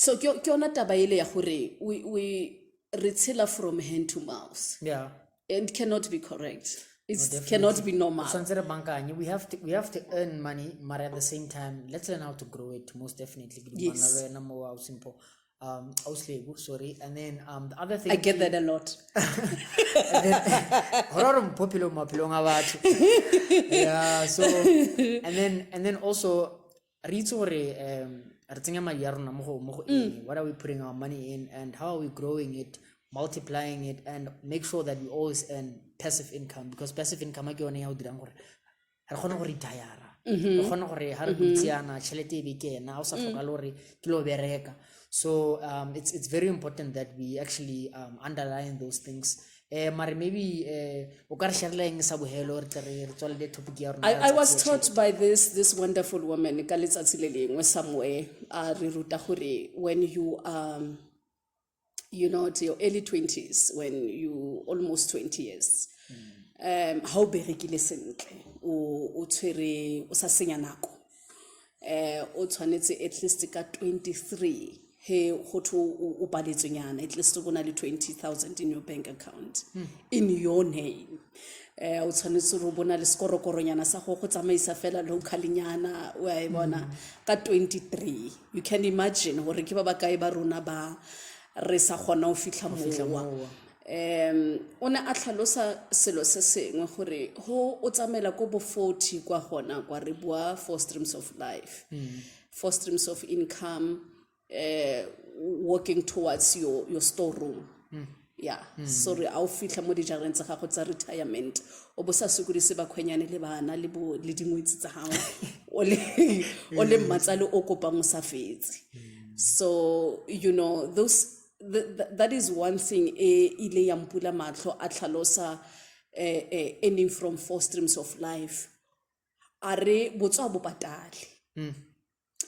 So ke yona taba ele ya gore we retila from hand to mouth. Yeah. It cannot be correct. It Definitely. cannot be normal. We have to earn money, but at the same time, let's learn how to grow it. Most definitely. Yes. Simple. Sorry, and then the other thing I get that a lot. Yeah. So and then also what are we putting our money in, and how are we growing it, multiplying it, and make sure that we always earn passive income, because passive income ke yone ya o dirang gore re kgone go retire, re kgone gore ha re butsiana tšhelete e be ke ena o sa tlhoka le gore ke lo bereka. So it's very important that we actually underline those things. Mare maybe o ka re sharelang sa bohelo re tle re tswale le topic ya rona. I was taught by this wonderful woman ka letsatsi le lengwe somewhere re ruta gore when you you know, to your early 20s, when you almost 20 years, how berekile sentle o tshwere o sa senya nako o tshwanetse at least ka 23 he go to o paletsonyana at least go na le 20,000 in your bank account in your name. O tshwanetse go bona le skorokoronyana sa go tsamaisa fela localnyana o a bona ka 23. You can imagine gore ke ba kae ba rona ba re sa gona o fitla mowa. O ne a tlhalosa selo se sengwe gore ho o tsamela ko bo 40 kwa gona kwa re bua 4 streams of life, 4 streams of income, working towards your storeroom. Yeah. So re a o fitla mo dijareng tsa gago tsa retirement o bo sa sokodise ba khwenyane le bana le dingwetsi tsa gago o le mmatsale o kopa mo sa fetse. So you know that is one thing ile ya mpula matlo a tlhalosa ending from 4 streams of life are botswa bo patale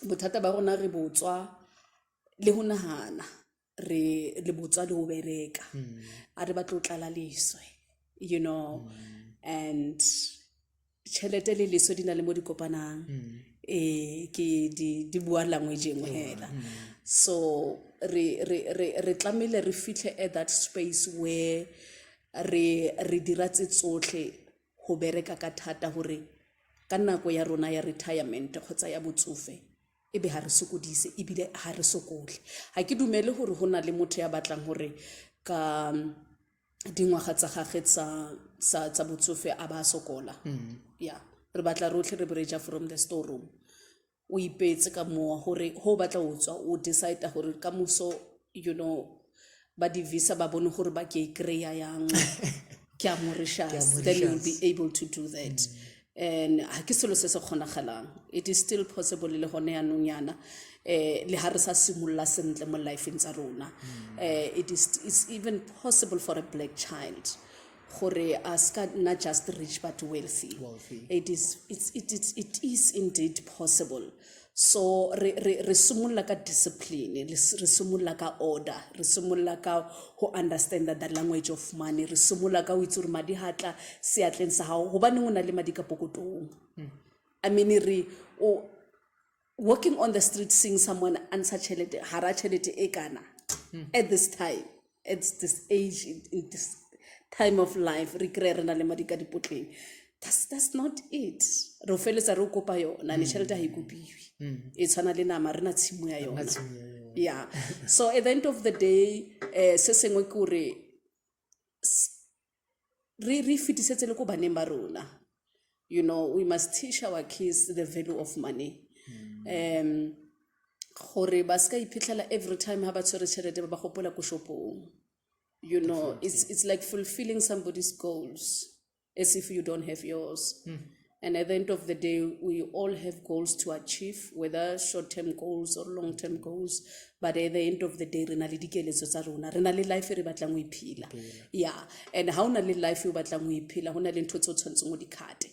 bothata ba rona re botswa le ho nahana re le botswa le ho bereka a re batlo tlala leswe, you know, and tšhelete le leso di na le mo di kopanang ke di bua language engwe hela. So re tlamile re fitlhe at that space where re dira tse tsotlhe go bereka ka thata gore ka nako ya rona ya retirement kgotsa ya botsofe e be ha re sokodise e bile ha re sokole. Ha ke dumele gore go na le motho ya batlang gore ka dingwaga tsa gagwe tsa botsofe a ba sokola. Yeah, re batla rotlhe re bereja from the storeroom. O ipetse ka moa gore ho batla o tswa o decide gore ka moso, you know, ba di visa ba bone gore ba ke kreya yang ke a Mauritius, then you'll be able to do that. And ha ke selo se se kgonagalang, it is still possible le gone ya nonyana le ha re sa simolla sentle mo life tsa rona. It's even possible for a black child gore aska not just rich but wealthy. It is indeed possible. So re simolla ka discipline, re simolla ka order, re simolla ka ho understand that the language of money, re simolla ka ho itse gore madi hatla seatleng sa hao hobane o na le madi ka pokotong. I mean walking on the street seeing someone answer chelete hara chelete e kana at this time, at this age, in this time of life, re kry re na le madi ka dipotleng. That's not it. Re feletsa re kopa yona le chelete ha ikopiwe e tshwana le nama rena tshimo ya yona. Yeah. So at the end of the day se sengwe ke gore re fitisetse le ko baneng ba rona. You know, we must teach our kids the value of money. Gore ba ska iphitlhela every time ha ba tshwere chelete ba gopola ko shopong. You know, it's like fulfilling somebody's goals as if you don't have yours. And at the end of the day, we all have goals to achieve, whether short-term goals or long-term goals. But at the end of the day, rena le dikeletso tsa rona, rena le life re batlang go iphila. Yeah, and ha una le life o batlang go iphila, hona le ntho tse o tshwantseng go di khate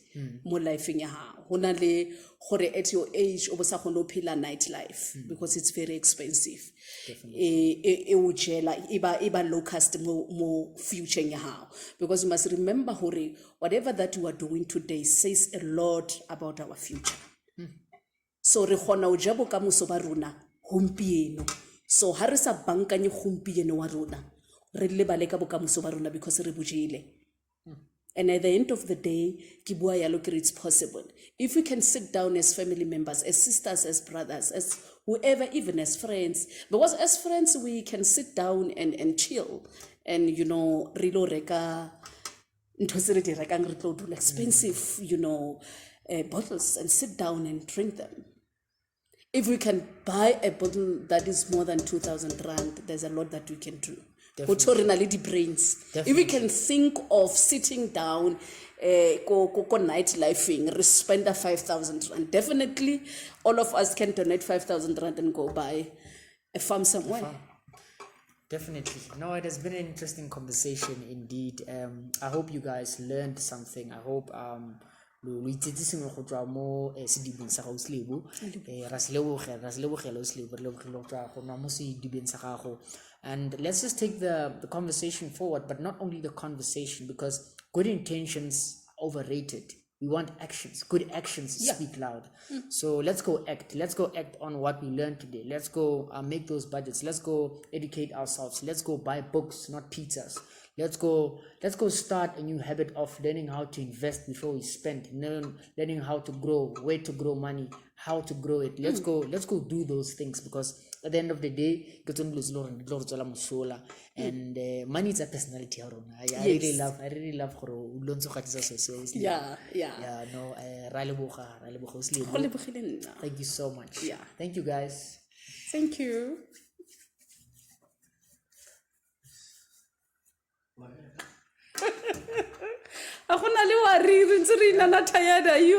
mo lifeng ya hao. Hona le gore at your age o bo sa gone o phila night life because it's very expensive. E o jela iba low cost mo future ya hao, because you must remember hore whatever that you are doing today says a lot about our future. So re gona o ja bokamoso ba rona gompieno. So ha re sa bankanye gompieno wa rona re lebale ka bokamoso ba rona because re bojile. And at the end of the day, ke bua yalo ke re it's possible. If we can sit down as family members, as sisters, as brothers, as whoever, even as friends, because as friends we can sit down and chill and, you know, rilo reka, expensive, you know, bottles and sit down and drink them. If we can buy a bottle that is more than 2,000 rand, there's a lot that we can do. Definitely. Brains. If we can think of sitting down, nightlifing, spend 5,000 rand, definitely all of us can donate 5,000 rand and go buy a farm somewhere. Definitely. No, it has been an interesting conversation indeed. I hope you guys learned something. I hope lo itsetse sengwe go tswa mo sedibeng sa gago Slebo. Ra se lebogela o Slebo, re lebogela go tswa go nwa mo sedibeng sa gago. And let's just take the conversation forward, but not only the conversation, because good intentions are overrated. We want actions. Good actions speak loud. So let's go act. Let's go act on what we learned today. Let's go make those budgets. Let's go educate ourselves. Let's go buy books, not pizzas. Let's go start a new habit of learning how to invest before we spend, learning how to grow, where to grow money, how to grow it. Let's go do those things, because at the end of the day, and money is a personality. I really love Yeah. No, thank you so much. Yeah. Thank you guys. Thank you. A go na le wa re ntse re ina na tired yo.